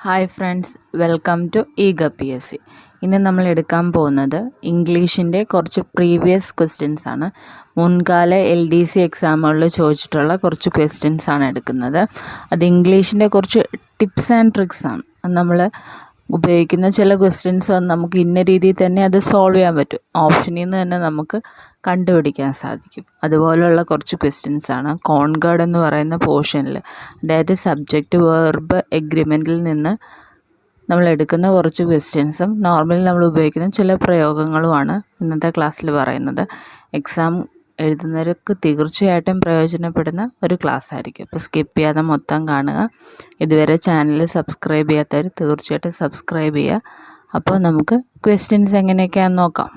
Hi friends, welcome to eager PSC. ഇന്ന് നമ്മൾ എടുക്കാൻ പോകുന്നത് ഇംഗ്ലീഷിൻ്റെ കുറച്ച് പ്രീവിയസ് ക്വസ്റ്റ്യൻസ് ആണ്. മുൻകാല LDC എക്സാമുകളിൽ ചോദിച്ചിട്ടുള്ള കുറച്ച് ക്വസ്റ്റ്യൻസ് ആണ് എടുക്കുന്നത്. അത് ഇംഗ്ലീഷിൻ്റെ കുറച്ച് ടിപ്സ് ആൻഡ് ട്രിക്സ് ആണ്. നമ്മൾ ഉപയോഗിക്കുന്ന ചില ക്വസ്റ്റ്യൻസ് നമുക്ക് ഇന്ന രീതിയിൽ തന്നെ അത് സോൾവ് ചെയ്യാൻ പറ്റും. ഓപ്ഷനിൽ നിന്ന് തന്നെ നമുക്ക് കണ്ടുപിടിക്കാൻ സാധിക്കും. അതുപോലുള്ള കുറച്ച് ക്വസ്റ്റ്യൻസ് ആണ് കോൺഗേർഡ് എന്ന് പറയുന്ന പോർഷനിൽ, അതായത് സബ്ജക്റ്റ് വെർബ് എഗ്രിമെൻറ്റിൽ നിന്ന് നമ്മൾ എടുക്കുന്ന കുറച്ച് ക്വസ്റ്റ്യൻസും നോർമലി നമ്മൾ ഉപയോഗിക്കുന്ന ചില പ്രയോഗങ്ങളുമാണ് ഇന്നത്തെ ക്ലാസ്സിൽ പറയുന്നത്. എക്സാം എഴുതുന്നവർക്ക് തീർച്ചയായിട്ടും പ്രയോജനപ്പെടുന്ന ഒരു ക്ലാസ് ആയിരിക്കും. അപ്പോൾ സ്കിപ്പ് ചെയ്യാതെ മൊത്തം കാണുക. ഇതുവരെ ചാനൽ സബ്സ്ക്രൈബ് ചെയ്യാത്തവർ തീർച്ചയായിട്ടും സബ്സ്ക്രൈബ് ചെയ്യുക. അപ്പോൾ നമുക്ക് ക്വസ്റ്റ്യൻസ് എങ്ങനെയൊക്കെയാണെന്ന് നോക്കാം.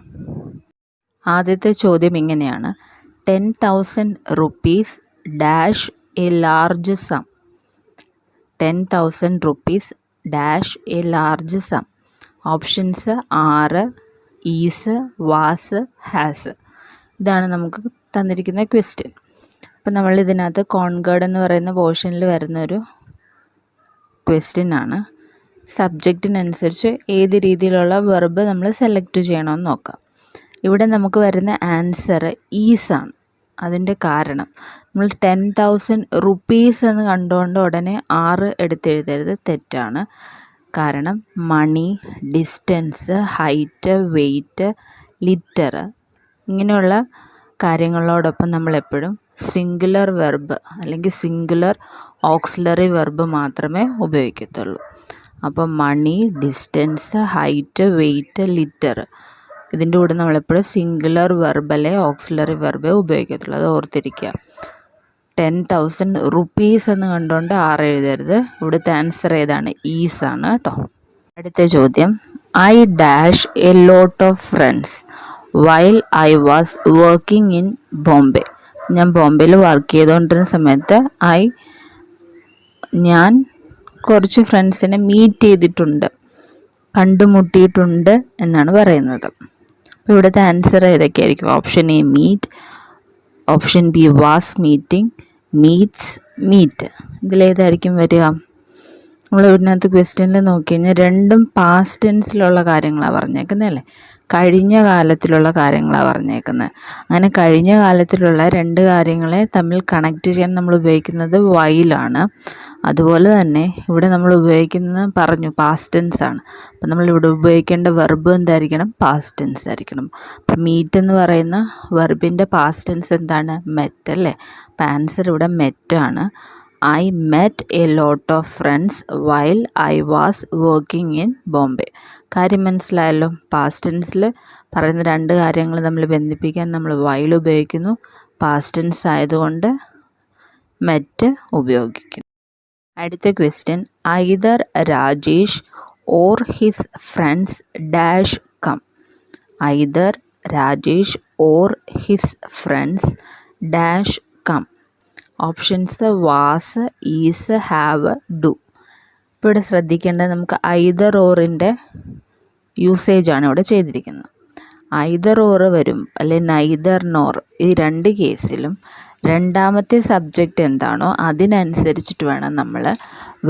ആദ്യത്തെ ചോദ്യം ഇങ്ങനെയാണ്: 10,000 rupees dash A large some. 10,000 rupees dash A large some. Options ആറ്, ഈസ്, വാസ്, ഹാസ്. ഇതാണ് നമുക്ക് തന്നിരിക്കുന്ന ക്വസ്റ്റ്യൻ. അപ്പം നമ്മൾ ഇതിനകത്ത് കോൺഗേർഡ് എന്ന് പറയുന്ന പോർഷനിൽ വരുന്നൊരു ക്വസ്റ്റ്യൻ ആണ്. സബ്ജക്റ്റിനനുസരിച്ച് ഏത് രീതിയിലുള്ള വെർബ് നമ്മൾ സെലക്ട് ചെയ്യണമെന്ന് നോക്കാം. ഇവിടെ നമുക്ക് വരുന്ന ആൻസർ ഈസാണ്. അതിൻ്റെ കാരണം നമ്മൾ 10,000 rupees എന്ന് കണ്ടുകൊണ്ട് ഉടനെ 6 എടുത്തെഴുതരുത്, തെറ്റാണ്. കാരണം മണി, ഡിസ്റ്റൻസ്, ഹൈറ്റ്, വെയ്റ്റ്, ലിറ്റർ ഇങ്ങനെയുള്ള കാര്യങ്ങളോടൊപ്പം നമ്മളെപ്പോഴും സിംഗുലർ വെർബ് അല്ലെങ്കിൽ സിംഗുലർ ഓക്സിലറി വെർബ് മാത്രമേ ഉപയോഗിക്കത്തുള്ളൂ. അപ്പോൾ മണി, ഡിസ്റ്റൻസ്, ഹൈറ്റ്, വെയ്റ്റ്, ലിറ്റർ ഇതിൻ്റെ കൂടെ നമ്മളെപ്പോഴും സിംഗുലർ വെർബല്ലേ ഓക്സിലറി വെർബേ ഉപയോഗിക്കത്തുള്ളൂ. അത് ഓർത്തിരിക്കുക. 10,000 rupees എന്ന് കണ്ടുകൊണ്ട് 6 എഴുതരുത്. ഇവിടുത്തെ ആൻസർ ഏതാണ്? ഈസ് ആണ് കേട്ടോ. അടുത്ത ചോദ്യം: I dash A lot of friends while I was working in Bombay. ഞാൻ ബോംബെയിൽ വർക്ക് ചെയ്തുകൊണ്ടിരുന്ന സമയത്ത് ഞാൻ കുറച്ച് ഫ്രണ്ട്സിനെ മീറ്റ് ചെയ്തിട്ടുണ്ട്, കണ്ടുമുട്ടിയിട്ടുണ്ട് എന്നാണ് പറയുന്നത്. അപ്പോൾ ഇവിടുത്തെ ആൻസർ ഏതൊക്കെയായിരിക്കും? Option A meet, option B was meeting, meets, meet. ഇതിലേതായിരിക്കും വരിക? നമ്മൾ ഇതിനകത്ത് ക്വസ്റ്റ്യനിൽ നോക്കി കഴിഞ്ഞാൽ രണ്ടും പാസ്റ്റ് ടെൻസിലുള്ള കാര്യങ്ങളാണ് പറഞ്ഞേക്കുന്നത് അല്ലേ, കഴിഞ്ഞ കാലത്തിലുള്ള കാര്യങ്ങളാണ് പറഞ്ഞേക്കുന്നത്. അങ്ങനെ കഴിഞ്ഞ കാലത്തിലുള്ള രണ്ട് കാര്യങ്ങളെ തമ്മിൽ കണക്ട് ചെയ്യാൻ നമ്മൾ ഉപയോഗിക്കുന്നത് വൈലാണ്. അതുപോലെ തന്നെ ഇവിടെ നമ്മൾ ഉപയോഗിക്കുന്നത് പറഞ്ഞു പാസ്റ്റ് ടെൻസ് ആണ്. അപ്പം നമ്മളിവിടെ ഉപയോഗിക്കേണ്ട വെർബ് എന്തായിരിക്കണം? പാസ്റ്റ് ടെൻസ് ആയിരിക്കണം. അപ്പം മീറ്റ് എന്ന് പറയുന്ന വെർബിൻ്റെ പാസ്റ്റ് ടെൻസ് എന്താണ്? മെറ്റ് അല്ലേ. അപ്പം ആൻസർ ഇവിടെ മെറ്റാണ്. I met a lot of friends while I was working in Bombay. കാര്യം മനസ്സിലായല്ലോ. പാസ്റ്റ് ടെൻസിൽ പറയുന്ന രണ്ട് കാര്യങ്ങൾ നമ്മൾ ബന്ധിപ്പിക്കാൻ നമ്മൾ വൈൽ ഉപയോഗിക്കുന്നു. പാസ്റ്റ് ടെൻസ് ആയതുകൊണ്ട് മെറ്റ് ഉപയോഗിക്കുന്നു. അടുത്ത question: either Rajesh or his friends dash come. Either Rajesh or his friends dash come. Options was, is, have, do. ഇപ്പോൾ ഇവിടെ ശ്രദ്ധിക്കേണ്ടത് നമുക്ക് ഐദർ ഓറിൻ്റെ യൂസേജാണ് ഇവിടെ ചെയ്തിരിക്കുന്നത്. ഐദർ ഓർ വരും, അല്ലെങ്കിൽ നൈദർ നോർ. ഈ രണ്ട് കേസിലും രണ്ടാമത്തെ സബ്ജക്റ്റ് എന്താണോ അതിനനുസരിച്ചിട്ട് വേണം നമ്മൾ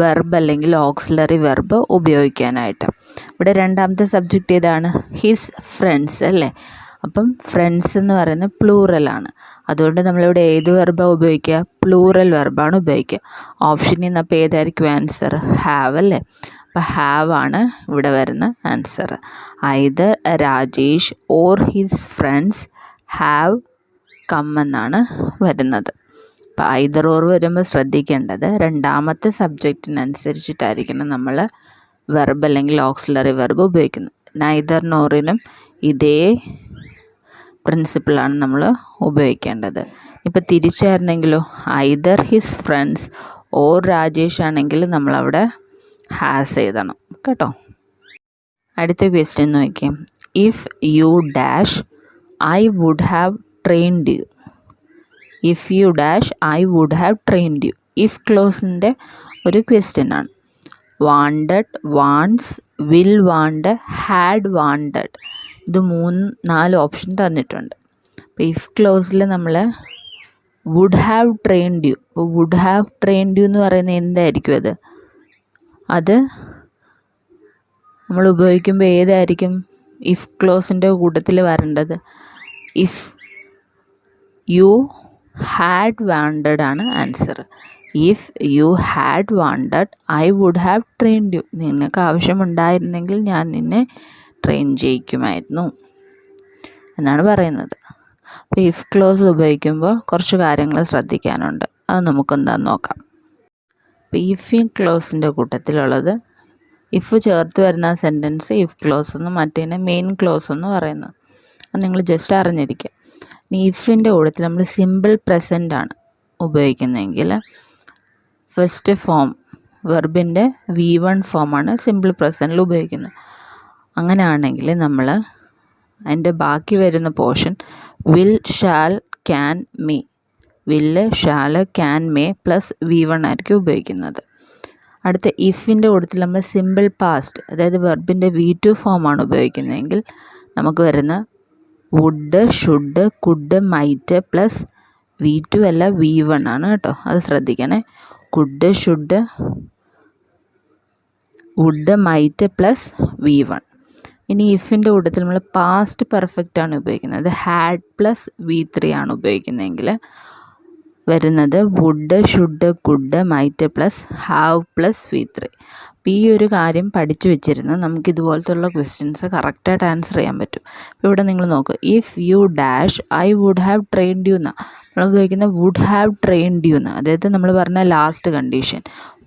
വെർബ് അല്ലെങ്കിൽ ഓക്സിലറി വെർബ് ഉപയോഗിക്കാനായിട്ട്. ഇവിടെ രണ്ടാമത്തെ സബ്ജക്റ്റ് ഏതാണ്? ഹിസ് ഫ്രണ്ട്സ് അല്ലേ. അപ്പം ഫ്രണ്ട്സ് എന്ന് പറയുന്നത് പ്ലൂറലാണ്. അതുകൊണ്ട് നമ്മളിവിടെ ഏത് വെർബാണ് ഉപയോഗിക്കുക? പ്ലൂറൽ വെർബാണ് ഉപയോഗിക്കുക. ഓപ്ഷനിൽ നിന്ന് അപ്പോൾ ഏതായിരിക്കും ആൻസർ? ഹാവ് അല്ലേ. അപ്പോൾ ഹാവ് ആണ് ഇവിടെ വരുന്ന answer. Either Rajesh or his friends have come എന്നാണ് വരുന്നത്. അപ്പോൾ ഐദർ ഓർ വരുമ്പോൾ ശ്രദ്ധിക്കേണ്ടത് രണ്ടാമത്തെ സബ്ജക്റ്റിനനുസരിച്ചിട്ടായിരിക്കണം നമ്മൾ വെർബ് അല്ലെങ്കിൽ ഓക്സിലറി വെർബ് ഉപയോഗിക്കുന്നത്. നൈദർ നോറിനും ഇതേ പ്രിൻസിപ്പിളാണ് നമ്മൾ ഉപയോഗിക്കേണ്ടത്. ഇപ്പോൾ തിരിച്ചായിരുന്നെങ്കിലോ either his friends or Rajesh ആണെങ്കിൽ നമ്മളവിടെ ഹാസ് എഴുതണം കേട്ടോ. അടുത്ത ക്വസ്റ്റ്യൻ നോക്കിയാൽ: if you dash I would have trained you. If you dash I would have trained you. If ക്ലോസിൻ്റെ ഒരു ക്വസ്റ്റ്യൻ ആണ്. Wanted, wants, will want, had wanted. ഇത് 3-4 ഓപ്ഷൻ തന്നിട്ടുണ്ട്. അപ്പോൾ ഇഫ് ക്ലോസിൽ നമ്മൾ വുഡ് ഹാവ് ട്രെയിൻഡ് യു. അപ്പോൾ വുഡ് ഹാവ് ട്രെയിൻഡ് യു എന്ന് പറയുന്നത് എന്തായിരിക്കും? അത് നമ്മൾ ഉപയോഗിക്കുമ്പോൾ ഏതായിരിക്കും ഇഫ് ക്ലോസിൻ്റെ കൂട്ടത്തിൽ വരേണ്ടത്? ഇഫ് യു ഹാഡ് വാണ്ടഡ് ആണ് answer. If you had wanted I would have trained you. നിനക്ക് ആവശ്യമുണ്ടായിരുന്നെങ്കിൽ ഞാൻ നിന്നെ ട്രെയിൻ ചെയ്യിക്കുമായിരുന്നു എന്നാണ് പറയുന്നത്. അപ്പോൾ ഇഫ് ക്ലോസ് ഉപയോഗിക്കുമ്പോൾ കുറച്ച് കാര്യങ്ങൾ ശ്രദ്ധിക്കാനുണ്ട്. അത് നമുക്കെന്താണെന്ന് നോക്കാം. അപ്പോൾ ഇഫ് ക്ലോസിൻ്റെ കൂട്ടത്തിലുള്ളത്, ഇഫ് ചേർത്ത് വരുന്ന സെൻറ്റൻസ് ഇഫ് ക്ലോസ് എന്ന്, മറ്റേനെ മെയിൻ ക്ലോസ് എന്ന് പറയുന്നത്. അത് നിങ്ങൾ ജസ്റ്റ് അറിഞ്ഞിരിക്കുക. ഇനി ഇഫിൻ്റെ കൂട്ടത്തിൽ നമ്മൾ സിമ്പിൾ പ്രസൻ്റ് ആണ് ഉപയോഗിക്കുന്നതെങ്കിൽ ഫസ്റ്റ് ഫോം വെർബിൻ്റെ V1 ഫോമാണ് സിമ്പിൾ പ്രസൻറ്റിൽ ഉപയോഗിക്കുന്നത്. അങ്ങനെയാണെങ്കിൽ നമ്മൾ അതിൻ്റെ ബാക്കി വരുന്ന portion will, shall, can, may. വില്ല്, shall, can, may plus V1 ആയിരിക്കും ഉപയോഗിക്കുന്നത്. അടുത്ത ഇഫിൻ്റെ കൂട്ടത്തിൽ നമ്മൾ സിമ്പിൾ പാസ്റ്റ്, അതായത് വെർബിൻ്റെ V2 ഫോമാണ് ഉപയോഗിക്കുന്നതെങ്കിൽ നമുക്ക് വരുന്ന would, should, could, might plus V2 അല്ല V1 ആണ് കേട്ടോ. അത് ശ്രദ്ധിക്കണേ. Could, should, would, might plus V1. ഇനി ഇഫിൻ്റെ കൂട്ടത്തിൽ നമ്മൾ പാസ്റ്റ് പെർഫെക്റ്റ് ആണ് ഉപയോഗിക്കുന്നത്. അത് ഹാഡ് പ്ലസ് V3 ആണ് ഉപയോഗിക്കുന്നതെങ്കിൽ വരുന്നത് would, should, could, might plus have plus V3. അപ്പോൾ ഈ ഒരു കാര്യം പഠിച്ചു വെച്ചിരുന്നാൽ നമുക്ക് ഇതുപോലത്തുള്ള ക്വസ്റ്റ്യൻസ് കറക്റ്റായിട്ട് ആൻസർ ചെയ്യാൻ പറ്റും. അപ്പോൾ ഇവിടെ നിങ്ങൾ നോക്കുക, if you dash I would have trained you എന്നാണ് നമ്മൾ ഉപയോഗിക്കുന്ന വുഡ് ഹാവ് ട്രെയിൻഡ് യു എന്ന്. അതായത് നമ്മൾ പറഞ്ഞ last condition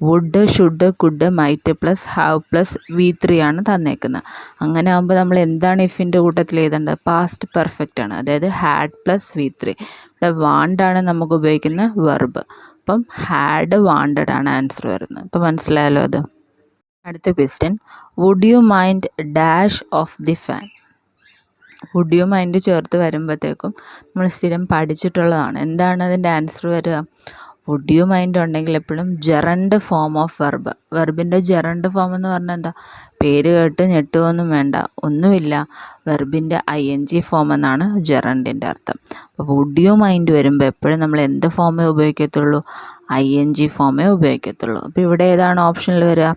would, should, could, might plus have plus V3 ആണ് തന്നേക്കുന്നത്. അങ്ങനെ ആകുമ്പോൾ നമ്മൾ എന്താണ് ഇഫിൻ്റെ കൂട്ടത്തിൽ എഴുതേണ്ടത്? പാസ്റ്റ് പെർഫെക്റ്റ് ആണ്, അതായത് ഹാഡ് പ്ലസ് V3. ഇവിടെ വാണ്ടാണ് നമുക്ക് ഉപയോഗിക്കുന്ന വെർബ്. അപ്പം ഹാഡ് വാണ്ടഡ് ആണ് ആൻസർ വരുന്നത്. അപ്പം മനസ്സിലായല്ലോ അത്. അടുത്ത question, would you mind dash of the fan. Would you mind ചേർത്ത് വരുമ്പോഴത്തേക്കും നമ്മൾ സ്ഥിരം പഠിച്ചിട്ടുള്ളതാണ്. എന്താണ് അതിൻ്റെ ആൻസർ വരിക? വുഡ് യു മൈൻഡ് ഉണ്ടെങ്കിൽ എപ്പോഴും ജെറണ്ട് ഫോം ഓഫ് വെർബ്. വെർബിൻ്റെ ജെറണ്ട് ഫോം എന്ന് പറഞ്ഞാൽ എന്താ? പേര് കേട്ട് ഞെട്ടുകയൊന്നും വേണ്ട, ഒന്നുമില്ല. വെർബിൻ്റെ ING ഫോം എന്നാണ് ജെറണ്ടിൻ്റെ അർത്ഥം. അപ്പോൾ വുഡ് യു മൈൻഡ് വരുമ്പോൾ എപ്പോഴും നമ്മൾ എന്ത് ഫോമേ ഉപയോഗിക്കത്തുള്ളൂ? ING ഫോമേ ഉപയോഗിക്കത്തുള്ളൂ. അപ്പോൾ ഇവിടെ ഏതാണ് ഓപ്ഷനിൽ വരിക?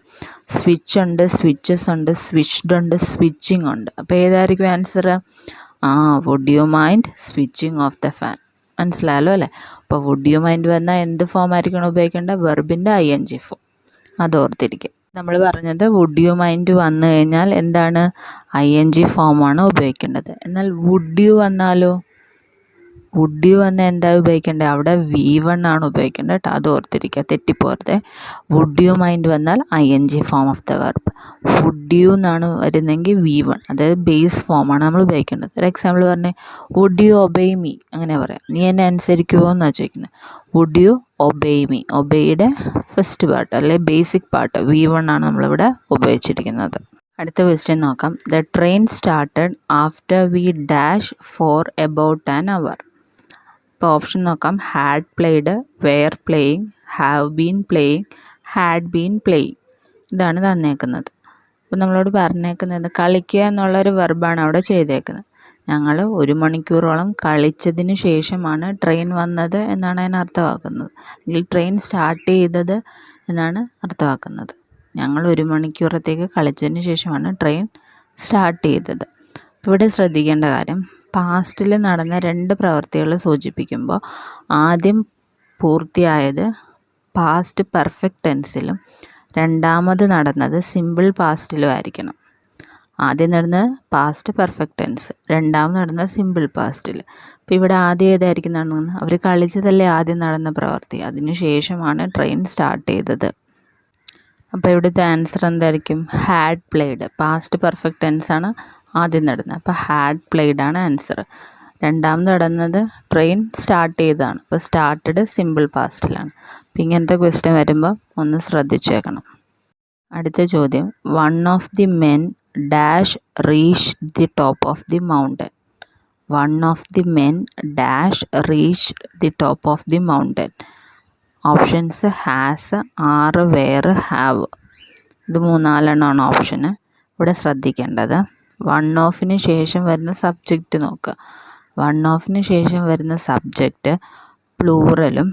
സ്വിച്ച് ഉണ്ട്, സ്വിച്ചസ് ഉണ്ട്, സ്വിച്ച്ഡ് ഉണ്ട്, സ്വിച്ചിങ് ഉണ്ട്. അപ്പോൾ ഏതായിരിക്കും answer? Would you mind switching off the fan. മനസ്സിലായല്ലോ അല്ലേ? അപ്പോൾ വുഡ് യു മൈൻഡ് വന്നാൽ എന്ത് ഫോം ആയിരിക്കണം ഉപയോഗിക്കേണ്ടത്? വെർബിൻ്റെ ING ഫോം. അത് ഓർത്തിരിക്കും. നമ്മൾ പറഞ്ഞത് വുഡ് യു മൈൻഡ് വന്നു കഴിഞ്ഞാൽ എന്താണ്? ING ഫോമാണ് ഉപയോഗിക്കേണ്ടത്. എന്നാൽ വുഡ് യു വന്നാലോ? വുഡ് യു വന്നാൽ എന്താ ഉപയോഗിക്കേണ്ടത്? അവിടെ V1 ആണ് ഉപയോഗിക്കേണ്ടത് കേട്ടോ. അത് ഓർത്തിരിക്കുക, തെറ്റിപ്പോരുത്. വുഡ് യു മൈൻഡ് വന്നാൽ ING form of the verb. Would you എന്നാണ് വരുന്നതെങ്കിൽ V1, അതായത് ബേസ് ഫോമാണ് നമ്മൾ ഉപയോഗിക്കേണ്ടത്. ഒരു എക്സാമ്പിൾ പറഞ്ഞേ, വുഡ് യു ഒബേ മീ. അങ്ങനെ പറയാം, നീ എന്നെ അനുസരിക്കുമോ എന്നാണ് ചോദിക്കുന്നത്. വുഡ് യു ഒബേ മീ, ഒബേയുടെ ഫസ്റ്റ് പാർട്ട് അല്ലെ ബേസിക് പാർട്ട് V1 ആണ് നമ്മളിവിടെ ഉപയോഗിച്ചിരിക്കുന്നത്. അടുത്ത ക്വസ്റ്റ്യൻ നോക്കാം. The train started after we dash for about an hour. ഇപ്പോൾ ഓപ്ഷൻ നോക്കാം. Had played, were playing, have been playing, had been playing. ഇതാണ് തന്നേക്കുന്നത്. അപ്പോൾ നമ്മളോട് പറഞ്ഞേക്കുന്നത് കളിക്കുക എന്നുള്ളൊരു വെർബാണ് അവിടെ ചെയ്തേക്കുന്നത്. ഞങ്ങൾ 1 മണിക്കൂറോളം കളിച്ചതിന് ശേഷമാണ് ട്രെയിൻ വന്നത് എന്നാണ് അതിന് അർത്ഥമാക്കുന്നത്. അല്ലെങ്കിൽ ട്രെയിൻ സ്റ്റാർട്ട് ചെയ്തത് എന്നാണ് അർത്ഥമാക്കുന്നത്. ഞങ്ങൾ 1 മണിക്കൂറത്തേക്ക് കളിച്ചതിന് ശേഷമാണ് ട്രെയിൻ സ്റ്റാർട്ട് ചെയ്തത്. ഇവിടെ ശ്രദ്ധിക്കേണ്ട കാര്യം, പാസ്റ്റിൽ നടന്ന 2 പ്രവൃത്തികൾ സൂചിപ്പിക്കുമ്പോൾ ആദ്യം പൂർത്തിയായത് പാസ്റ്റ് പെർഫെക്റ്റ് ടെൻസിലും രണ്ടാമത് നടന്നത് സിമ്പിൾ പാസ്റ്റിലും ആയിരിക്കണം. ആദ്യം നടന്നത് പാസ്റ്റ് പെർഫെക്റ്റ് ടെൻസ്, രണ്ടാമത് നടന്നത് സിമ്പിൾ പാസ്റ്റിൽ. അപ്പോൾ ഇവിടെ ആദ്യം ഏതായിരിക്കും നടന്നത്? അവർ കളിച്ചതല്ലേ ആദ്യം നടന്ന പ്രവൃത്തി, അതിന് ശേഷമാണ് ട്രെയിൻ സ്റ്റാർട്ട് ചെയ്തത്. അപ്പോൾ ഇവിടുത്തെ ആൻസർ എന്തായിരിക്കും? Had played. Past perfect tense ആണ് ആദ്യം നടന്നത്, അപ്പോൾ ഹാഡ് പ്ലേഡ് ആണ് ആൻസർ. രണ്ടാമത് നടന്നത് ട്രെയിൻ സ്റ്റാർട്ട് ചെയ്തതാണ്, അപ്പോൾ സ്റ്റാർട്ടഡ് സിമ്പിൾ പാസ്റ്റിലാണ്. അപ്പോൾ ഇങ്ങനത്തെ ക്വസ്റ്റ്യൻ വരുമ്പോൾ ഒന്ന് ശ്രദ്ധിച്ചേക്കണം. അടുത്ത ചോദ്യം, one of the men dash reach the top of the mountain. One of the men dash reach the top of the mountain. Options has, are, were, have. ഇത് 3-4 ഓപ്ഷന്. ഇവിടെ ശ്രദ്ധിക്കേണ്ടത് വൺ ഓഫിന് ശേഷം വരുന്ന സബ്ജക്റ്റ് നോക്കുക. വൺ ഓഫിന് ശേഷം വരുന്ന സബ്ജക്റ്റ് പ്ലൂറലും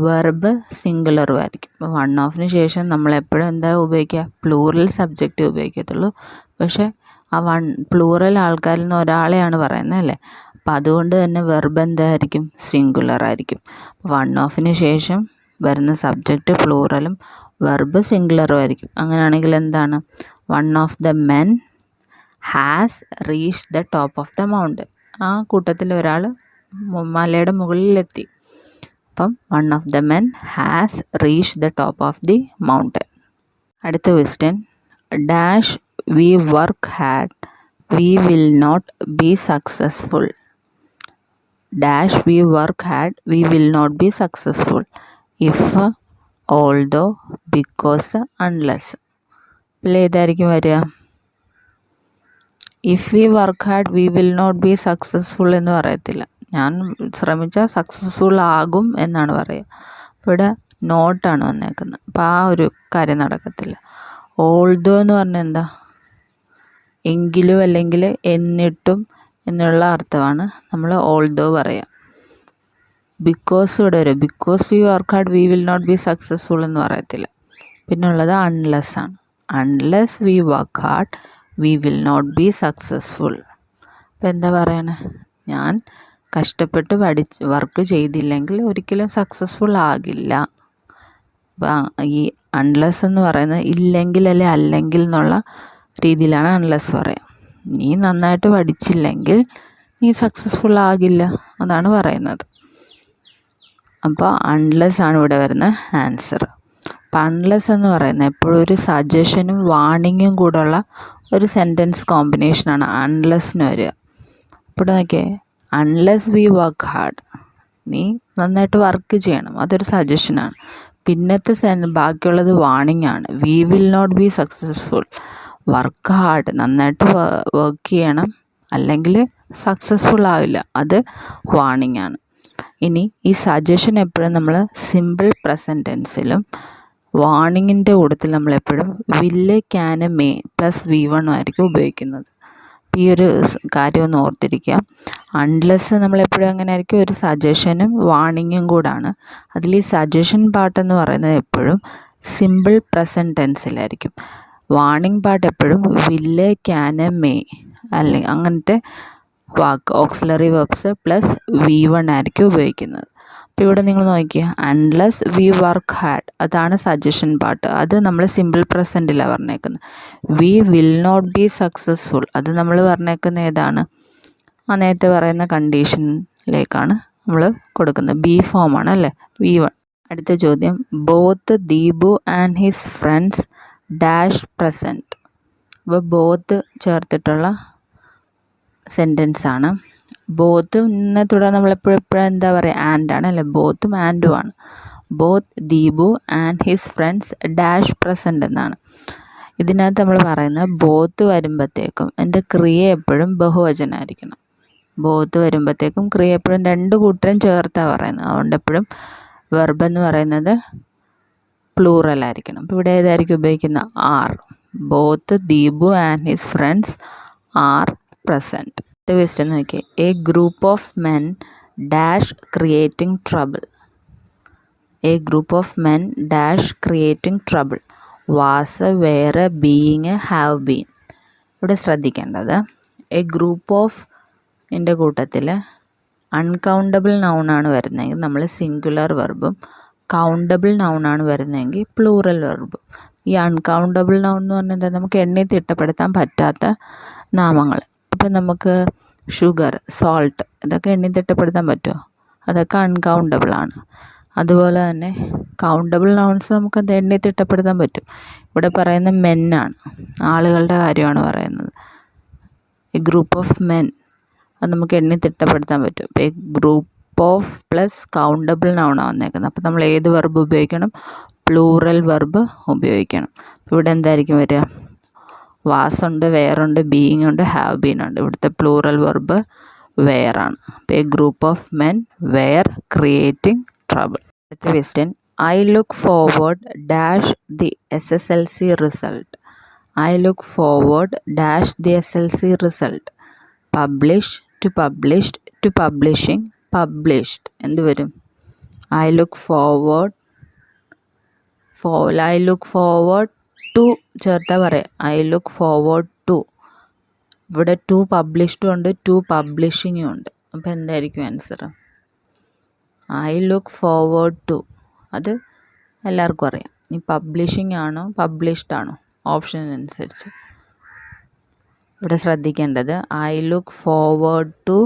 വെർബ് സിംഗുലറും ആയിരിക്കും. അപ്പോൾ വൺ ഓഫിന് ശേഷം നമ്മളെപ്പോഴും എന്താ ഉപയോഗിക്കുക, പ്ലൂറൽ സബ്ജക്റ്റ് ഉപയോഗിക്കത്തുള്ളൂ. പക്ഷേ ആ പ്ലൂറൽ ആൾക്കാരിൽ നിന്ന് ഒരാളെയാണ് പറയുന്നത് അല്ലേ. അപ്പം അതുകൊണ്ട് തന്നെ വെർബ് എന്തായിരിക്കും, സിംഗുലർ ആയിരിക്കും. വൺ ഓഫിന് ശേഷം വരുന്ന സബ്ജക്റ്റ് പ്ലൂറലും വെർബ് സിംഗുലറും ആയിരിക്കും. അങ്ങനെയാണെങ്കിൽ എന്താണ്, one of the men has reach the top of the mountain. ആ കൂട്ടത്തിൽ ഒരാൾ മലയുടെ മുകളിലെത്തി. അപ്പം one of the men has reach the top of the mountain. അടുത്ത question, dash we work hard we will not be successful. Dash we work hard we will not be successful. If, although, because, unless. ഇതിൽ ഏതായിരിക്കും വരിക? If we work hard we will not be successful എന്ന് പറയത്തില്ല. ഞാൻ ശ്രമിച്ചാൽ successful ആകും എന്നാണ് പറയുക. അപ്പോൾ ഇവിടെ നോട്ടാണ് വന്നേക്കുന്നത്. അപ്പോൾ ആ ഒരു കാര്യം നടക്കത്തില്ല. ഓൾദോ എന്ന് പറഞ്ഞാൽ എന്താ, എങ്കിലും അല്ലെങ്കിൽ എന്നിട്ടും എന്നുള്ള അർത്ഥമാണ് നമ്മൾ ഓൾദോ പറയുക. ബിക്കോസ് ഇവിടെ വരും. Because we work hard we will not be successful എന്ന് പറയത്തില്ല. പിന്നെ ഉള്ളത് അൺലെസ് ആണ്. Unless we work hard we will not be successful. അപ്പോൾ എന്താ പറയണേ, ഞാൻ കഷ്ടപ്പെട്ട് വർക്ക് ചെയ്തില്ലെങ്കിൽ ഒരിക്കലും സക്സസ്ഫുൾ ആകില്ല. അപ്പം ഈ അൺലെസ് എന്ന് പറയുന്നത് ഇല്ലെങ്കിൽ അല്ലെ അല്ലെങ്കിൽ എന്നുള്ള രീതിയിലാണ് അൺലെസ് പറയുക. നീ നന്നായിട്ട് പഠിച്ചില്ലെങ്കിൽ നീ സക്സസ്ഫുൾ ആകില്ല, അതാണ് പറയുന്നത്. അപ്പോൾ അൺലെസ് ആണ് ഇവിടെ വരുന്ന ആൻസർ. അപ്പം അൺലെസ് എന്ന് പറയുന്നത് എപ്പോഴും ഒരു സജഷനും വാർണിങ്ങും കൂടെയുള്ള ഒരു സെൻറ്റൻസ് കോമ്പിനേഷനാണ് അൺലെസ്സിന് വരിക. ഇപ്പോൾ നോക്കിയേ, അൺലെസ് വി വർക്ക് ഹാർഡ്, നീ നന്നായിട്ട് വർക്ക് ചെയ്യണം, അതൊരു സജഷനാണ്. പിന്നത്തെ ബാക്കിയുള്ളത് വാർണിംഗ് ആണ്. We will not be successful, work hard, നന്നായിട്ട് വർക്ക് ചെയ്യണം അല്ലെങ്കിൽ സക്സസ്ഫുൾ ആവില്ല, അത് വാർണിംഗ് ആണ്. ഇനി ഈ സജഷൻ എപ്പോഴും നമ്മൾ സിമ്പിൾ പ്രസൻറ്റ് ടെൻസിലും വാർണിങ്ങിൻ്റെ കൂട്ടത്തിൽ നമ്മളെപ്പോഴും വില്ല്, ക്യാന്, മേ പ്ലസ് V1 ആയിരിക്കും ഉപയോഗിക്കുന്നത്. ഈ ഒരു കാര്യം ഒന്ന് ഓർത്തിരിക്കുക. അൺലെസ് നമ്മളെപ്പോഴും അങ്ങനെ ആയിരിക്കും, ഒരു സജഷനും വാർണിങ്ങും കൂടാണ്. അതിൽ ഈ സജഷൻ പാർട്ട് എന്ന് പറയുന്നത് എപ്പോഴും സിമ്പിൾ പ്രസൻറ്റ് ടെൻസിലായിരിക്കും. വാർണിംഗ് പാർട്ട് എപ്പോഴും വില്ല്, ക്യാന്, മേ അല്ലെങ്കിൽ അങ്ങനത്തെ വാക്ക് ഓക്സിലറി വെർബ്സ് പ്ലസ് V1 ആയിരിക്കും ഉപയോഗിക്കുന്നത്. അപ്പോൾ ഇവിടെ നിങ്ങൾ നോക്കിയാൽ അൺലെസ് വി വർക്ക് ഹാഡ്, അതാണ് സജഷൻ പാർട്ട്. അത് നമ്മൾ സിമ്പിൾ പ്രസൻറ്റിലാണ് പറഞ്ഞേക്കുന്നത്. We will not be successful, അത് നമ്മൾ പറഞ്ഞേക്കുന്നത് ഏതാണ്, ആ നേരത്തെ പറയുന്ന കണ്ടീഷനിലേക്കാണ് നമ്മൾ കൊടുക്കുന്നത്. ബി ഫോമാണ് അല്ലേ, V1. അടുത്ത ചോദ്യം, both Deepu and his friends dash present. അപ്പോൾ ബോത്ത് ചേർത്തിട്ടുള്ള സെൻറ്റൻസ് ആണ്. ബോത്തിനെ തുടർന്ന് നമ്മളെപ്പോഴും എന്താ പറയുക, ആൻഡ് ആണ് അല്ലേ, ബോത്തും ആൻഡും ആണ്. Both Deepu and his friends dash present എന്നാണ്. ഇതിനകത്ത് നമ്മൾ പറയുന്നത് ബോത്ത് വരുമ്പോഴത്തേക്കും എൻ്റെ ക്രിയ എപ്പോഴും ബഹുവചനമായിരിക്കണം. ബോത്ത് വരുമ്പോഴത്തേക്കും ക്രിയ എപ്പോഴും രണ്ട് കൂട്ടരും ചേർത്താണ് പറയുന്നത്. അതുകൊണ്ട് എപ്പോഴും വെർബ് എന്ന് പറയുന്നത് പ്ലൂറലായിരിക്കണം. അപ്പോൾ ഇവിടെ ഏതായിരിക്കും ഉപയോഗിക്കുന്നത്, are. Both Deepu and his friends are present. Question നോക്കി, a group of men dash creating trouble. A group of men dash creating trouble. Was, were, being, have been. ഇവിടെ ശ്രദ്ധിക്കേണ്ടത് എ ഗ്രൂപ്പ് ഓഫ് ൻ്റെ കൂട്ടത്തിൽ അൺകൗണ്ടബിൾ നൗണാണ് വരുന്നതെങ്കിൽ നമ്മൾ singular വെർബും, countable നൗണാണ് വരുന്നതെങ്കിൽ plural വെർബും. ഈ uncountable noun എന്ന് പറഞ്ഞാൽ എന്താ, നമുക്ക് എണ്ണി തിട്ടപ്പെടുത്താൻ പറ്റാത്ത നാമങ്ങൾ. ഇപ്പം നമുക്ക് ഷുഗർ, സോൾട്ട്, ഇതൊക്കെ എണ്ണി തിട്ടപ്പെടുത്താൻ പറ്റുമോ, അതൊക്കെ അൺകൗണ്ടബിളാണ്. അതുപോലെ തന്നെ കൗണ്ടബിൾ നൗൺസ് നമുക്ക് അത് എണ്ണി തിട്ടപ്പെടുത്താൻ പറ്റും. ഇവിടെ പറയുന്ന മെന്നാണ്, ആളുകളുടെ കാര്യമാണ് പറയുന്നത്. ഈ ഗ്രൂപ്പ് ഓഫ് മെൻ അത് നമുക്ക് എണ്ണി തിട്ടപ്പെടുത്താൻ പറ്റും. ഇപ്പോൾ ഈ ഗ്രൂപ്പ് ഓഫ് പ്ലസ് കൗണ്ടബിൾ നൗണാണ് വന്നേക്കുന്നത്. അപ്പോൾ നമ്മൾ ഏത് വെർബ് ഉപയോഗിക്കണം, പ്ലൂറൽ വെർബ് ഉപയോഗിക്കണം. അപ്പോൾ ഇവിടെ എന്തായിരിക്കും വരിക, വാസുണ്ട്, വെയറുണ്ട്, ബീയിങ് ഉണ്ട്, ഹാവ് ബീൻ ഉണ്ട്. ഇവിടുത്തെ പ്ലൂറൽ വെർബ് വെയറാണ്. അപ്പോൾ a group of men were creating trouble. അടുത്ത question, I look forward dash the SSLC result. I look forward dash the SSLC result. Publish, to published, to publishing, published. എന്ത് വരും, I look forward to ചേർത്താൽ പറയാം. I look forward to. ഇവിടെ to പബ്ലിഷ്ഡും ഉണ്ട്, to പബ്ലിഷിങ്ങും ഉണ്ട്. അപ്പോൾ എന്തായിരിക്കും answer? I look forward to. അത് എല്ലാവർക്കും അറിയാം. ഇനി പബ്ലിഷിംഗ് ആണോ പബ്ലിഷ്ഡ് ആണോ ഓപ്ഷനനുസരിച്ച്. ഇവിടെ ശ്രദ്ധിക്കേണ്ടത് I look forward to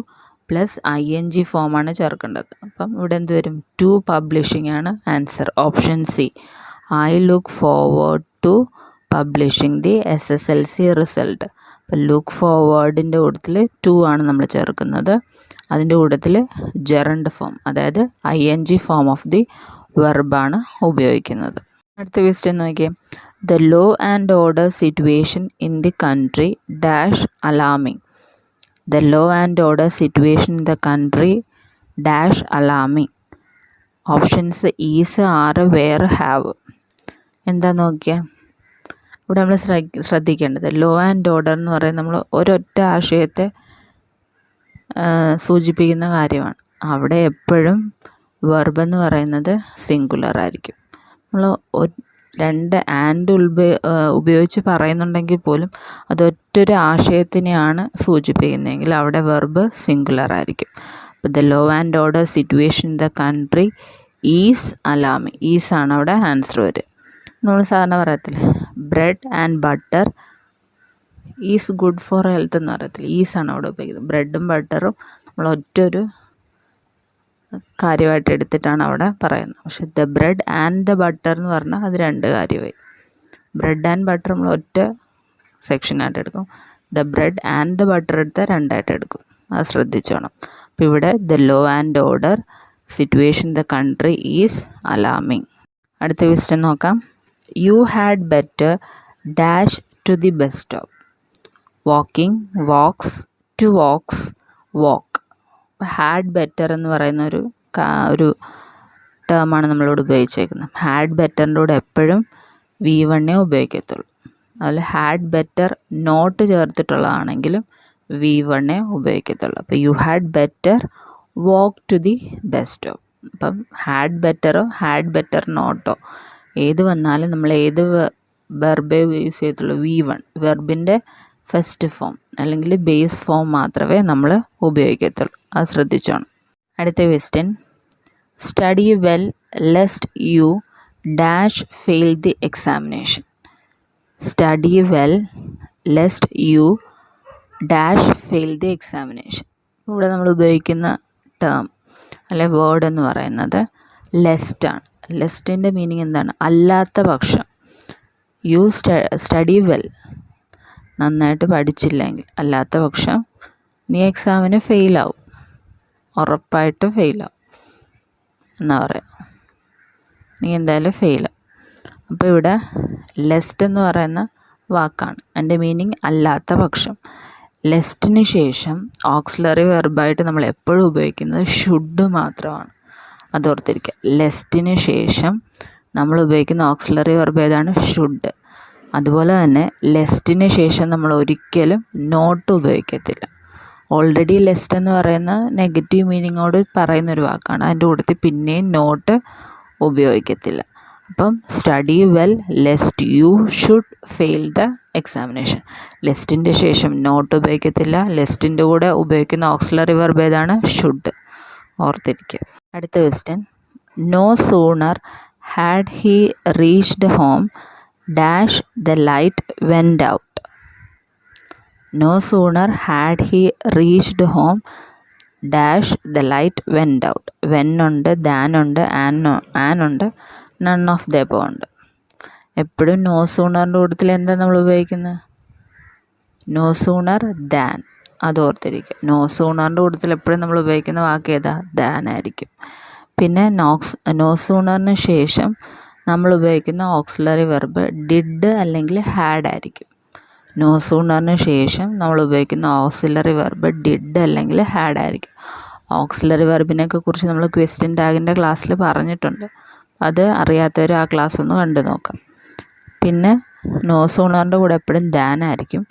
plus ING ഫോമാണ് ചേർക്കേണ്ടത്. അപ്പം ഇവിടെ എന്ത് വരും? ടു പബ്ലിഷിംഗ് ആണ് answer. Option C. I look forward to publishing the SSLC result. അപ്പോൾ ലുക്ക് ഫോർവേഡിൻ്റെ കൂട്ടത്തിൽ ടു ആണ് നമ്മൾ ചേർക്കുന്നത്. അതിൻ്റെ കൂട്ടത്തിൽ ജെറണ്ട് ഫോം, അതായത് ING ഫോം ഓഫ് ദി വെർബാണ് ഉപയോഗിക്കുന്നത്. അടുത്ത ക്വസ്റ്റ്യൻ നോക്കിയേ. The law and order situation in the country dash alarming. The law and order situation in the country dash alarming. Options is, ആറ്, വെയർ, ഹാവ്. എന്താ നോക്കിയാൽ ഇവിടെ നമ്മൾ ശ്രദ്ധിക്കേണ്ടത് ലോ ആൻഡ് ഓർഡർ എന്ന് പറയുന്നത് നമ്മൾ ഒരൊറ്റ ആശയത്തെ സൂചിപ്പിക്കുന്ന കാര്യമാണ്. അവിടെ എപ്പോഴും വെർബ് എന്ന് പറയുന്നത് സിംഗുലർ ആയിരിക്കും. നമ്മൾ രണ്ട് ആൻഡ് ഉപയോഗിച്ച് പറയുന്നുണ്ടെങ്കിൽ പോലും അതൊറ്റൊരു ആശയത്തിനെയാണ് സൂചിപ്പിക്കുന്നതെങ്കിൽ അവിടെ വെർബ് സിംഗുലർ ആയിരിക്കും. അപ്പോൾ the law and order situation in the country is alarming. Is ആണ് അവിടെ ആൻസർ വരിക. നമ്മൾ സാധാരണ പറയത്തില്ലേ bread and butter is good for health എന്ന് പറയത്തില്ല. ഈസാണ് അവിടെ ഉപയോഗിക്കുന്നത്. ബ്രെഡും ബട്ടറും നമ്മൾ ഒറ്റൊരു കാര്യമായിട്ട് എടുത്തിട്ടാണ് അവിടെ പറയുന്നത്. പക്ഷെ the bread and the butter എന്ന് പറഞ്ഞാൽ അത് രണ്ട് കാര്യമായി. ബ്രെഡ് ആൻഡ് ബട്ടർ നമ്മൾ ഒറ്റ സെക്ഷനായിട്ട് എടുക്കും. The bread and the butter എടുത്താൽ രണ്ടായിട്ട് എടുക്കും. അത് ശ്രദ്ധിച്ചോണം. അപ്പോൾ ഇവിടെ the law and order situation in the country is alarming. അടുത്ത ക്വസ്റ്റ്യൻ നോക്കാം. You had better dash to the bus stop. Walking, walks, to walks, walk. Had better എന്ന് പറയുന്ന ഒരു ടേമാണ് നമ്മളോട് ഉപയോഗിച്ചേക്കുന്നത്. ഹാഡ് ബെറ്ററിൻ്റെ കൂടെ എപ്പോഴും V1 ഉപയോഗിക്കത്തുള്ളൂ. അതിൽ ഹാഡ് ബെറ്റർ നോട്ട് ചേർത്തിട്ടുള്ളതാണെങ്കിലും V1 ഉപയോഗിക്കത്തുള്ളൂ. അപ്പോൾ you had better walk to the bus stop. അപ്പം ഹാഡ് ബെറ്ററോ ഹാഡ് ബെറ്റർ നോട്ടോ ഏത് വന്നാലും നമ്മൾ ഏത് വെർബേ യൂസ് ചെയ്യത്തുള്ളൂ? V1. വെർബിൻ്റെ ഫസ്റ്റ് ഫോം അല്ലെങ്കിൽ ബേസ് ഫോം മാത്രമേ നമ്മൾ ഉപയോഗിക്കത്തുള്ളൂ. അത് ശ്രദ്ധിച്ചോണം. അടുത്ത question. Study well lest you dash fail the examination. Study well lest you dash fail the examination. ഇവിടെ നമ്മൾ ഉപയോഗിക്കുന്ന ടേം അല്ലെ വേർഡ് എന്ന് പറയുന്നത് ലെസ്റ്റാണ്. ലെസ്റ്റിൻ്റെ മീനിങ് എന്താണ്? അല്ലാത്ത പക്ഷം. യു സ്റ്റഡി വെൽ, നന്നായിട്ട് പഠിച്ചില്ലെങ്കിൽ, അല്ലാത്ത പക്ഷം നീ എക്സാമിന് ഫെയിലാവും, ഉറപ്പായിട്ട് ഫെയിലാവും എന്നാ പറയാം. നീ എന്തായാലും ഫെയിലാവും. അപ്പോൾ ഇവിടെ ലെസ്റ്റ് എന്ന് പറയുന്ന വാക്കാണ്. അതിൻ്റെ മീനിങ് അല്ലാത്ത പക്ഷം. ലെസ്റ്റിന് ശേഷം ഓക്സിലറി വെർബായിട്ട് നമ്മൾ എപ്പോഴും ഉപയോഗിക്കുന്നത് ഷുഡ് മാത്രമാണ്. അതോർത്തിരിക്കുക. ലെസ്റ്റിന് ശേഷം നമ്മൾ ഉപയോഗിക്കുന്ന ഓക്സിലറി വെർബ് ഏതാണ്? ഷുഡ്. അതുപോലെ തന്നെ ലെസ്റ്റിന് ശേഷം നമ്മൾ ഒരിക്കലും നോട്ട് ഉപയോഗിക്കത്തില്ല. ഓൾറെഡി ലെസ്റ്റ് എന്ന് പറയുന്ന നെഗറ്റീവ് മീനിങ്ങോട് പറയുന്നൊരു വാക്കാണ്. അതിൻ്റെ കൂട്ടത്തിൽ പിന്നെയും നോട്ട് ഉപയോഗിക്കത്തില്ല. അപ്പം study well lest you should fail the examination. ലെസ്റ്റിൻ്റെ ശേഷം നോട്ട് ഉപയോഗിക്കത്തില്ല. ലെസ്റ്റിൻ്റെ കൂടെ ഉപയോഗിക്കുന്ന ഓക്സിലറി വെർബ് ഏതാണ്? ഷുഡ്. ഓർത്തിരിക്കുക. അടുത്ത question. No sooner had he reached home dash the light went out. No sooner had he reached home dash the light went out. വെന്നുണ്ട്, ദാനുണ്ട്, ആനുണ്ട്, നൺ ഓഫ് ദ എബോവ് ഉണ്ട്. എപ്പോഴും നോ സൂണറിൻ്റെ കൂട്ടത്തിൽ എന്താ നമ്മൾ ഉപയോഗിക്കുന്നത്? No sooner than. അത് ഓർത്തിരിക്കുക. നോ സൂണറിൻ്റെ കൂട്ടത്തിൽ എപ്പോഴും നമ്മൾ ഉപയോഗിക്കുന്ന വാക്ക് ഏതാ? ദാൻ ആയിരിക്കും. പിന്നെ നോ സൂണറിന് ശേഷം നമ്മൾ ഉപയോഗിക്കുന്ന ഓക്സിലറി വെർബ് ഡിഡ് അല്ലെങ്കിൽ ഹാഡ് ആയിരിക്കും. നോ സൂണറിന് ശേഷം നമ്മൾ ഉപയോഗിക്കുന്ന ഓക്സിലറി വെർബ് ഡിഡ് അല്ലെങ്കിൽ ഹാഡ് ആയിരിക്കും. ഓക്സിലറി വെർബിനെയൊക്കെ കുറിച്ച് നമ്മൾ ക്വസ്റ്റ്യൻ ടാഗിൻ്റെ ക്ലാസ്സിൽ പറഞ്ഞിട്ടുണ്ട്. അത് അറിയാത്തവർ ആ ക്ലാസ് ഒന്ന് കണ്ടു നോക്കാം. പിന്നെ നോ സൂണറിൻ്റെ കൂടെ എപ്പോഴും ദാൻ ആയിരിക്കും.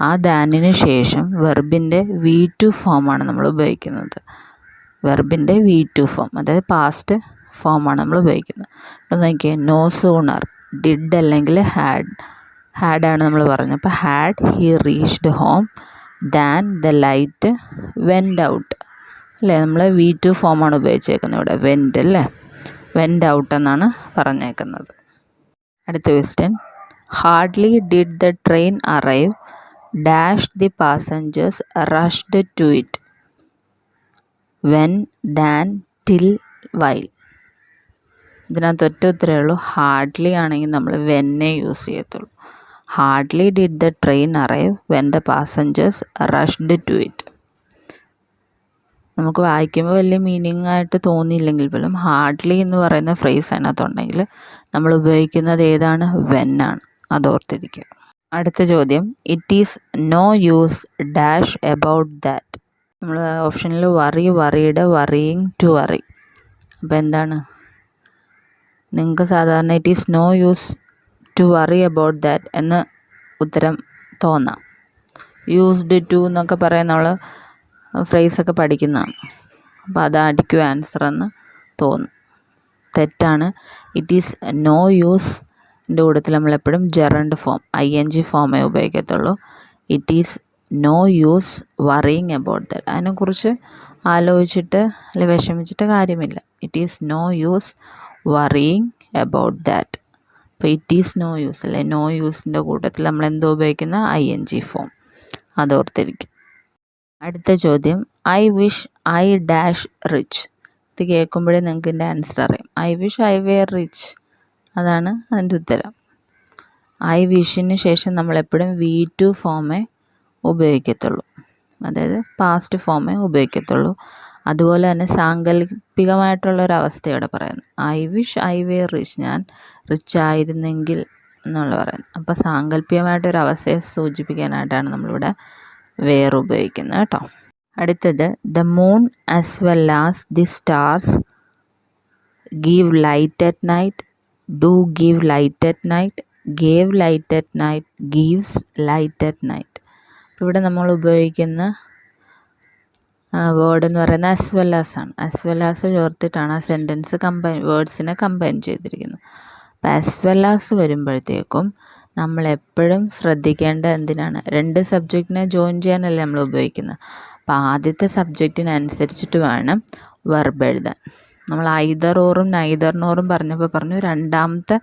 ആ ദാനിന് ശേഷം വെർബിൻ്റെ V2 ഫോമാണ് നമ്മൾ ഉപയോഗിക്കുന്നത്. വെർബിൻ്റെ V2 ഫോം, അതായത് പാസ്റ്റ് ഫോമാണ് നമ്മൾ ഉപയോഗിക്കുന്നത്. അപ്പോൾ നോക്കിയേ, നോ സൂണർ ഡിഡ് അല്ലെങ്കിൽ ഹാഡാണ് നമ്മൾ പറഞ്ഞത്. അപ്പോൾ had he reached home than the light went out അല്ലേ. നമ്മൾ V2 ഫോമാണ് ഉപയോഗിച്ചേക്കുന്നത് ഇവിടെ, വെൻഡ് അല്ലേ, വെൻഡ് ഔട്ട് എന്നാണ് പറഞ്ഞേക്കുന്നത്. അടുത്ത question, hardly did the train arrive dash the passengers rushed to it when than till while. ഇതിനകത്ത് ഒറ്റ ഉത്തരവേ ഉള്ളൂ. ഹാർഡ്ലി ആണെങ്കിൽ നമ്മൾ വെന്നേ യൂസ് ചെയ്യത്തുള്ളൂ. Hardly did the train arrive when the passengers rushed to it. നമുക്ക് വായിക്കുമ്പോൾ വലിയ മീനിങ് ആയിട്ട് തോന്നിയില്ലെങ്കിൽ പോലും ഹാർഡ്ലി എന്ന് പറയുന്ന ഫ്രേസ് അതിനകത്തുണ്ടെങ്കിൽ നമ്മൾ ഉപയോഗിക്കുന്നത് ഏതാണ്, വെന്നാണ്. അതോർത്തിരിക്കുക. അടുത്ത ചോദ്യം, it is no use dash about that. നമ്മൾ ഓപ്ഷനിൽ worry, worried, worrying, to worry. അപ്പോൾ എന്താണ്, നിങ്ങൾക്ക് സാധാരണ it is no use to worry about that എന്ന് ഉത്തരം തോന്നാം. യൂസ്ഡ് ടു എന്നൊക്കെ പറയാൻ നമ്മൾ ഫ്രേസൊക്കെ പഠിക്കുന്നതാണ്. അപ്പോൾ അതായിരിക്കും ആൻസർ എന്ന് തോന്നും. തെറ്റാണ്. ഇറ്റ് ഈസ് നോ യൂസ് ൻ്റെ കൂട്ടത്തിൽ നമ്മളെപ്പോഴും ജെറണ്ട് ഫോം ING ഫോമേ ഉപയോഗിക്കത്തുള്ളൂ. It is no use worrying about that. അതിനെക്കുറിച്ച് ആലോചിച്ചിട്ട് അല്ലെങ്കിൽ വിഷമിച്ചിട്ട് കാര്യമില്ല. It is no use worrying about that. അപ്പോൾ ഇറ്റ് ഈസ് നോ യൂസ് അല്ലെ, നോ യൂസിൻ്റെ കൂട്ടത്തിൽ നമ്മൾ എന്തോ ഉപയോഗിക്കുന്ന ING ഫോം. അതോർത്തിരിക്കും. അടുത്ത ചോദ്യം, I wish I dash rich. ഇത് കേൾക്കുമ്പോഴേ നിങ്ങൾക്ക് ഇതിൻ്റെ ആൻസർ അറിയാം. I wish I were rich, അതാണ് അതിൻ്റെ ഉത്തരം. ഐ വിഷിന് ശേഷം നമ്മളെപ്പോഴും V2 ഫോമേ ഉപയോഗിക്കത്തുള്ളൂ, അതായത് പാസ്റ്റ് ഫോമേ ഉപയോഗിക്കത്തുള്ളൂ. അതുപോലെ തന്നെ സാങ്കല്പികമായിട്ടുള്ളൊരവസ്ഥ ഇവിടെ പറയുന്നു. I wish I were rich, ഞാൻ റിച്ച് ആയിരുന്നെങ്കിൽ എന്നുള്ള പറയുന്നത്. അപ്പോൾ സാങ്കല്പികമായിട്ടൊരവസ്ഥയെ സൂചിപ്പിക്കാനായിട്ടാണ് നമ്മളിവിടെ വെയർ ഉപയോഗിക്കുന്നത് കേട്ടോ. അടുത്തത്, the moon as well as the stars give light at night, do give light at night, gave light at night, gives light at night. ഇവിടെ നമ്മൾ ഉപയോഗിക്കുന്ന വേർഡ് എന്ന് പറയുന്നത് ആസ് വെൽ ആസ് ആണ്. ആസ് വെൽ ആസ് ചേർത്തിട്ടാണ് ആ sentence വേർഡ്സിനെ combine ചെയ്തിരിക്കുന്നത്. അപ്പോൾ ആസ് വെൽ ആസ് വരുമ്പോഴത്തേക്കും നമ്മളെപ്പോഴും ശ്രദ്ധിക്കേണ്ട എന്തിനാണ്, രണ്ട് സബ്ജക്റ്റിനെ ജോയിൻ ചെയ്യാനല്ലേ നമ്മൾ ഉപയോഗിക്കുന്നത്. അപ്പോൾ ആദ്യത്തെ സബ്ജക്റ്റിനനുസരിച്ചിട്ട് വേണം വെർബ് എഴുതാൻ. നമ്മൾ ഐദർ ഓറും നൈദർ നോറും പറഞ്ഞപ്പോൾ പറഞ്ഞു രണ്ടാമത്തെ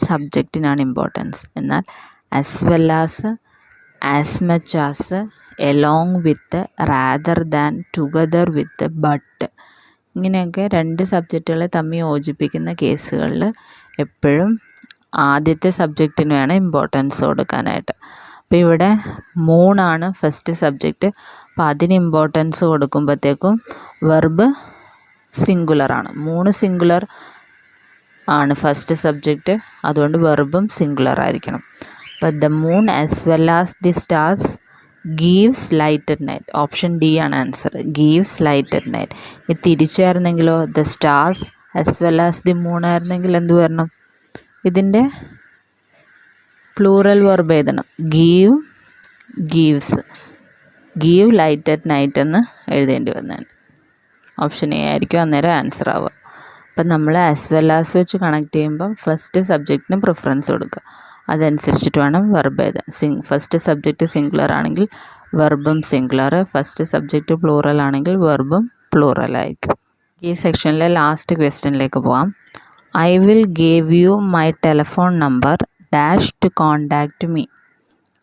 സബ്ജക്റ്റിനാണ് ഇമ്പോർട്ടൻസ്. എന്നാൽ as well as, as much as, along with, rather than, together with, but, ഇങ്ങനെയൊക്കെ രണ്ട് സബ്ജക്റ്റുകളെ തമ്മിൽ യോജിപ്പിക്കുന്ന കേസുകളിൽ എപ്പോഴും ആദ്യത്തെ സബ്ജക്റ്റിന് വേണം ഇമ്പോർട്ടൻസ് കൊടുക്കാനായിട്ട്. അപ്പോൾ ഇവിടെ മൂണാണ് ഫസ്റ്റ് സബ്ജക്റ്റ്. അപ്പോൾ അതിന് ഇമ്പോർട്ടൻസ് കൊടുക്കുമ്പോഴത്തേക്കും വെർബ് സിംഗുലറാണ്. മൂന്ന് സിംഗുലർ ആണ് ഫസ്റ്റ് സബ്ജക്റ്റ്, അതുകൊണ്ട് വെർബും സിംഗുലർ ആയിരിക്കണം. അപ്പോൾ the moon as well as the stars gives light at night. Option D ആണ് answer, gives light at night. ഇത് തിരിച്ചായിരുന്നെങ്കിലോ the stars as well as the moon ആയിരുന്നെങ്കിൽ എന്ത് വരണം, ഇതിൻ്റെ പ്ലൂറൽ വെർബ് എഴുതണം. Give, gives, give light at night എന്ന് എഴുതേണ്ടി വന്നതാണ്. ഓപ്ഷൻ എ ആയിരിക്കും അന്നേരം ആൻസർ ആവുക. അപ്പം നമ്മൾ ആസ് വെൽ ആസ് വെച്ച് കണക്ട് ചെയ്യുമ്പം ഫസ്റ്റ് സബ്ജക്റ്റിന് പ്രിഫറൻസ് കൊടുക്കുക. അതനുസരിച്ചിട്ട് വേണം വെർബ് എഴുതാൻ. ഫസ്റ്റ് സബ്ജക്റ്റ് സിംഗുലർ ആണെങ്കിൽ വെർബും സിംഗുലർ, ഫസ്റ്റ് സബ്ജക്റ്റ് പ്ലൂറൽ ആണെങ്കിൽ വെർബും പ്ലൂറൽ ആയിരിക്കും. ഈ സെക്ഷനിലെ ലാസ്റ്റ് ക്വസ്റ്റ്യനിലേക്ക് പോവാം. I will give you my telephone number dash to contact me.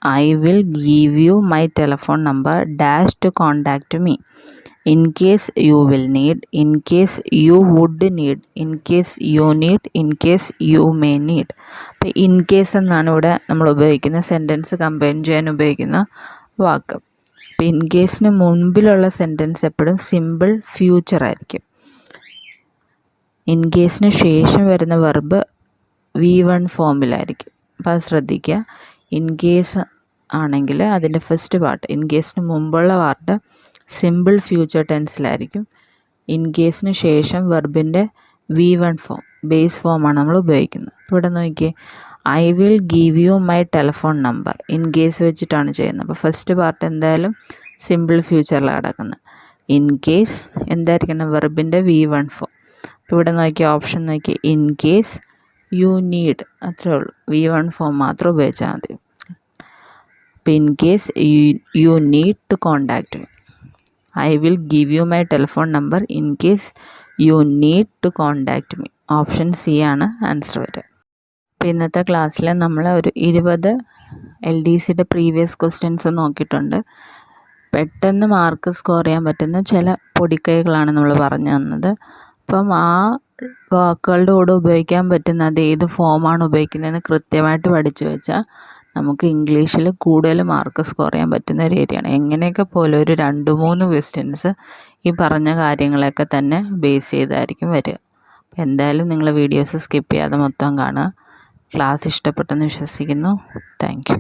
I will give you my telephone number dash to contact me. In case you will need, in case you would need, in case you need, in case you may need. അപ്പോൾ in case എന്നാണ് ഇവിടെ നമ്മൾ ഉപയോഗിക്കുന്ന sentence combine ചെയ്യാൻ ഉപയോഗിക്കുന്ന വാക്ക്. അപ്പോൾ in കേസിന് മുൻപിലുള്ള സെൻറ്റൻസ് എപ്പോഴും സിമ്പിൾ ഫ്യൂച്ചർ ആയിരിക്കും. ഇൻ കേസിന് ശേഷം വരുന്ന വെർബ് V1 ഫോമിലായിരിക്കും. അപ്പോൾ അത് ശ്രദ്ധിക്കുക. ഇൻ കേസ് ആണെങ്കിൽ അതിൻ്റെ ഫസ്റ്റ് പാർട്ട്, ഇൻ കേസിന് മുമ്പുള്ള പാർട്ട് സിമ്പിൾ ഫ്യൂച്ചർ ടെൻസിലായിരിക്കും. ഇൻ കേസിന് ശേഷം വെർബിൻ്റെ V1 ഫോം, ബേസ് ഫോമാണ് നമ്മൾ ഉപയോഗിക്കുന്നത്. ഇവിടെ നോക്കിയേ, I will give you my telephone number, in case വെച്ചിട്ടാണ് ചെയ്യുന്നത്. അപ്പോൾ ഫസ്റ്റ് പാർട്ട് എന്തായാലും സിമ്പിൾ ഫ്യൂച്ചറിലാണ് കിടക്കുന്നത്. ഇൻ കേസ് എന്തായിരിക്കണം, വെർബിൻ്റെ V1 ഫോം. അപ്പോൾ ഇവിടെ നോക്കിയ ഓപ്ഷൻ നോക്കി ഇൻ കേസ് യു നീഡ്, അത്രേ ഉള്ളൂ. V1 ഫോം മാത്രം ഉപയോഗിച്ചാൽ മതി. അപ്പോൾ in case you need to contact me, I will give you my telephone number in case you need to contact me. Option C ആണ് ആൻസർ വരിക. അപ്പോൾ ഇന്നത്തെ ക്ലാസ്സിൽ നമ്മൾ ഒരു 20 LDCയുടെ പ്രീവിയസ് ക്വസ്റ്റ്യൻസ് നോക്കിയിട്ടുണ്ട്. പെട്ടെന്ന് മാർക്ക് സ്കോർ ചെയ്യാൻ പറ്റുന്ന ചില പൊടിക്കൈകളാണ് നമ്മൾ പറഞ്ഞു തന്നത്. അപ്പം ആ വാക്കുകളുടെ കൂടെ ഉപയോഗിക്കാൻ പറ്റുന്ന അത് ഏത് ഫോമാണ് ഉപയോഗിക്കുന്നതെന്ന് കൃത്യമായിട്ട് പഠിച്ചു വെച്ചാൽ നമുക്ക് ഇംഗ്ലീഷിൽ കൂടുതൽ മാർക്ക് സ്കോർ ചെയ്യാൻ പറ്റുന്ന ഒരു ഏരിയയാണ്. എങ്ങനെയൊക്കെ പോലെ ഒരു 2-3 ക്വസ്റ്റ്യൻസ് ഈ പറഞ്ഞ കാര്യങ്ങളൊക്കെ തന്നെ ബേസ് ചെയ്തായിരിക്കും വരിക. അപ്പോൾ എന്തായാലും നിങ്ങൾ വീഡിയോസ് സ്കിപ്പ് ചെയ്യാതെ മൊത്തം കാണുക. ക്ലാസ് ഇഷ്ടപ്പെട്ടെന്ന് വിശ്വസിക്കുന്നു. Thank you.